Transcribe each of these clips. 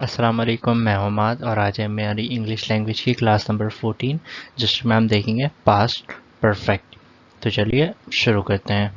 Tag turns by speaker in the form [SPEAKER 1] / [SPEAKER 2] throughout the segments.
[SPEAKER 1] अस्सलाम वालेकुम, मैं उमाद और आज है मेरी इंग्लिश लैंग्वेज की क्लास नंबर 14 जिसमें हम देखेंगे पास्ट परफेक्ट। तो चलिए शुरू करते हैं।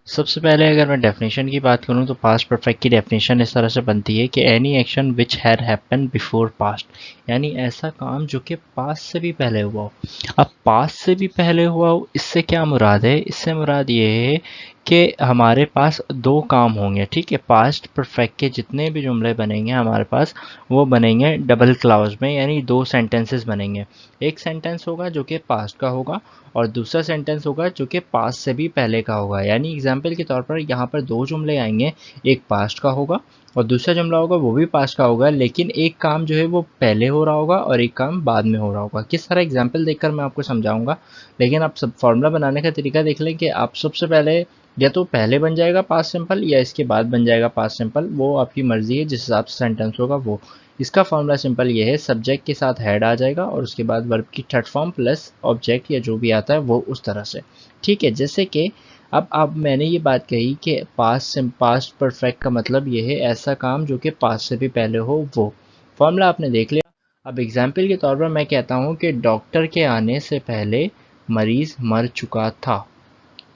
[SPEAKER 1] सबसे पहले अगर मैं डेफिनेशन की बात करूं तो पास्ट परफेक्ट की डेफिनेशन इस तरह से बनती है कि any action which had happen before past, यानी ऐसा काम जो कि पास्ट से भी पहले हुआ हो। अब पास्ट से भी पहले हुआ हो, इससे क्या मुराद है? इससे मुराद ये है कि हमारे पास दो काम होंगे, ठीक है। पास्ट परफेक्ट के जितने भी जुमले बनेंगे हमारे पास वो बनेंगे डबल क्लाउज में, यानी दो सेंटेंसेस बनेंगे। एक सेंटेंस होगा जो कि पास्ट का होगा और दूसरा सेंटेंस होगा जो कि पास्ट से भी पहले का होगा। यानी एग्जाम्पल के तौर पर यहाँ पर दो जुमले आएंगे, एक पास्ट का होगा और दूसरा जुमला होगा वो भी पास्ट का होगा, लेकिन एक काम जो है वो पहले हो रहा होगा और एक काम बाद में हो रहा होगा। किस तरह एग्जाम्पल देखकर मैं आपको समझाऊंगा, लेकिन आप सब फॉर्मूला बनाने का तरीका देख लें कि आप सबसे पहले या तो पहले बन जाएगा पास्ट सिंपल या इसके बाद बन जाएगा पास्ट सिंपल, वो आपकी मर्जी है जिस हिसाब से सेंटेंस होगा वो। इसका फॉर्मूला सिंपल ये है, सब्जेक्ट के साथ हैड आ जाएगा और उसके बाद वर्ब की थर्ड फॉर्म प्लस ऑब्जेक्ट या जो भी आता है वो उस तरह से, ठीक है। जैसे कि अब मैंने ये बात कही कि पास्ट परफेक्ट का मतलब ये है ऐसा काम जो कि पास्ट से भी पहले हो वो। फॉर्मूला आपने देख लिया। अब एग्जाम्पल के तौर पर मैं कहता हूँ कि डॉक्टर के आने से पहले मरीज मर चुका था,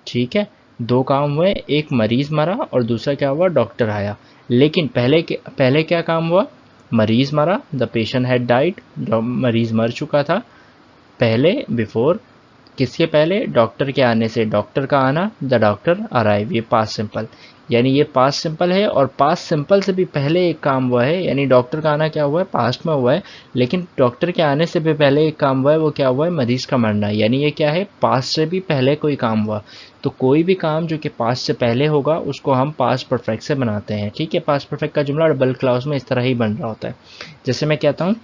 [SPEAKER 1] ठीक है। दो काम हुए, एक मरीज मरा और दूसरा क्या हुआ, डॉक्टर आया। लेकिन पहले क्या काम हुआ, मरीज मरा, द पेशेंट हैड डाइड, मरीज मर चुका था पहले, बिफोर, किसके पहले, डॉक्टर के आने से, डॉक्टर का आना, द डॉक्टर अराइव। ये पास्ट सिंपल, यानी ये पास्ट सिंपल है और पास्ट सिंपल से भी पहले एक काम हुआ है, यानी डॉक्टर का आना क्या हुआ है, पास्ट में हुआ है। लेकिन डॉक्टर के आने से भी पहले एक काम हुआ है, वो क्या हुआ है, मरीज का मरना। यानी ये क्या है, पास्ट से भी पहले कोई काम हुआ। तो कोई भी काम जो कि पास्ट से पहले होगा उसको हम पास्ट परफेक्ट से बनाते हैं, ठीक है। पास्ट परफेक्ट का जुमला डबल क्लाउज में इस तरह ही बन रहा होता है। जैसे मैं कहता हूँ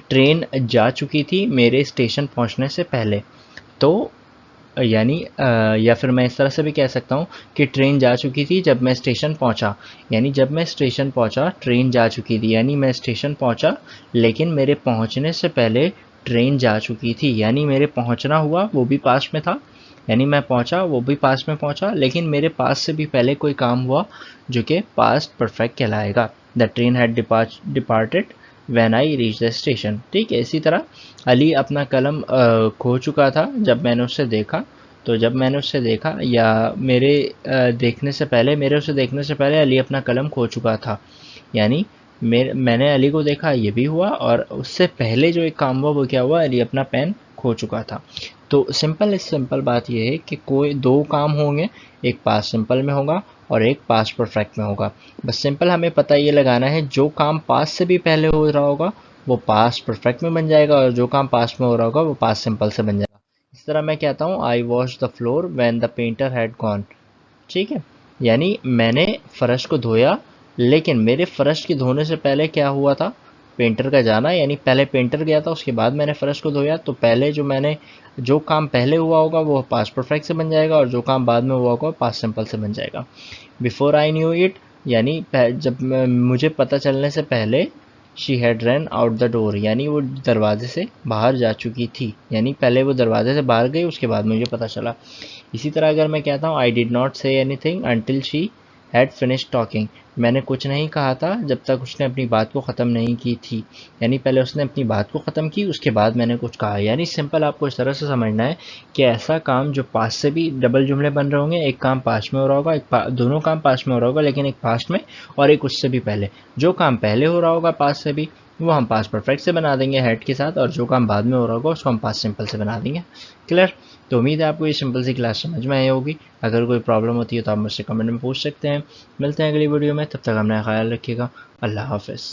[SPEAKER 1] ट्रेन जा चुकी थी मेरे स्टेशन पहुंचने से पहले, तो यानी या फिर मैं इस तरह से भी कह सकता हूँ कि ट्रेन जा चुकी थी जब मैं स्टेशन पहुंचा। यानी जब मैं स्टेशन पहुंचा ट्रेन जा चुकी थी, यानी मैं स्टेशन पहुंचा लेकिन मेरे पहुंचने से पहले ट्रेन जा चुकी थी, यानी मेरे पहुंचना हुआ वो भी पास्ट में था, यानी मैं पहुंचा वो भी पास्ट में पहुंचा, लेकिन मेरे पास से भी पहले कोई काम हुआ जो कि पास्ट परफेक्ट कहलाएगा। The train had departed when I reach the station, ठीक है। इसी तरह अली अपना कलम खो चुका था जब मैंने उससे देखा, तो जब मैंने उससे देखा या मेरे मेरे उसे देखने से पहले अली अपना कलम खो चुका था, यानी मैंने अली को देखा ये भी हुआ और उससे पहले जो एक काम हुआ वो क्या हुआ, अली अपना पेन खो चुका था। तो सिंपल बात यह है कि कोई दो काम होंगे, एक पास्ट सिंपल में होगा और एक पास्ट परफेक्ट में होगा। बस सिंपल हमें पता ये लगाना है, जो काम पास्ट से भी पहले हो रहा होगा वो पास्ट परफेक्ट में बन जाएगा और जो काम पास्ट में हो रहा होगा वो पास्ट सिंपल से बन जाएगा। इस तरह मैं कहता हूँ I wash the floor when the painter had gone, ठीक है। यानी मैंने फर्श को धोया, लेकिन मेरे फर्श के धोने से पहले क्या हुआ था, पेंटर का जाना, यानी पहले पेंटर गया था उसके बाद मैंने फर्श को धोया। तो पहले जो काम पहले हुआ होगा वो पास्ट परफेक्ट से बन जाएगा और जो काम बाद में हुआ होगा पास्ट सिंपल से बन जाएगा। बिफोर आई न्यू इट, यानी जब मुझे पता चलने से पहले, she had run out the door, यानी वो दरवाजे से बाहर जा चुकी थी, यानी पहले वो दरवाजे से बाहर गई उसके बाद मुझे पता चला। इसी तरह अगर मैं कहता हूँ I did not say anything until she had finish talking, मैंने कुछ नहीं कहा था जब तक उसने अपनी बात को ख़त्म नहीं की थी, यानी पहले उसने अपनी बात को ख़त्म की उसके बाद मैंने कुछ कहा। यानी सिंपल आपको इस तरह से समझना है कि ऐसा काम जो पास्ट से भी डबल जुमले बन रहे होंगे, एक काम पास्ट में हो रहा होगा, दोनों काम पास्ट में हो रहा होगा लेकिन एक पास्ट में और एक उससे भी पहले। जो काम पहले हो रहा होगा पास्ट से भी वो हम पास्ट परफेक्ट से बना देंगे हेड के साथ, और जो काम बाद में हो रहा होगा उसको हम पास्ट सिंपल से बना देंगे। क्लियर? तो उम्मीद है आपको ये सिंपल सी क्लास समझ में आई होगी। अगर कोई प्रॉब्लम होती है तो आप मुझसे कमेंट में पूछ सकते हैं। मिलते हैं अगली वीडियो में, तब तक अपना ख्याल रखिएगा। अल्लाह हाफिज़।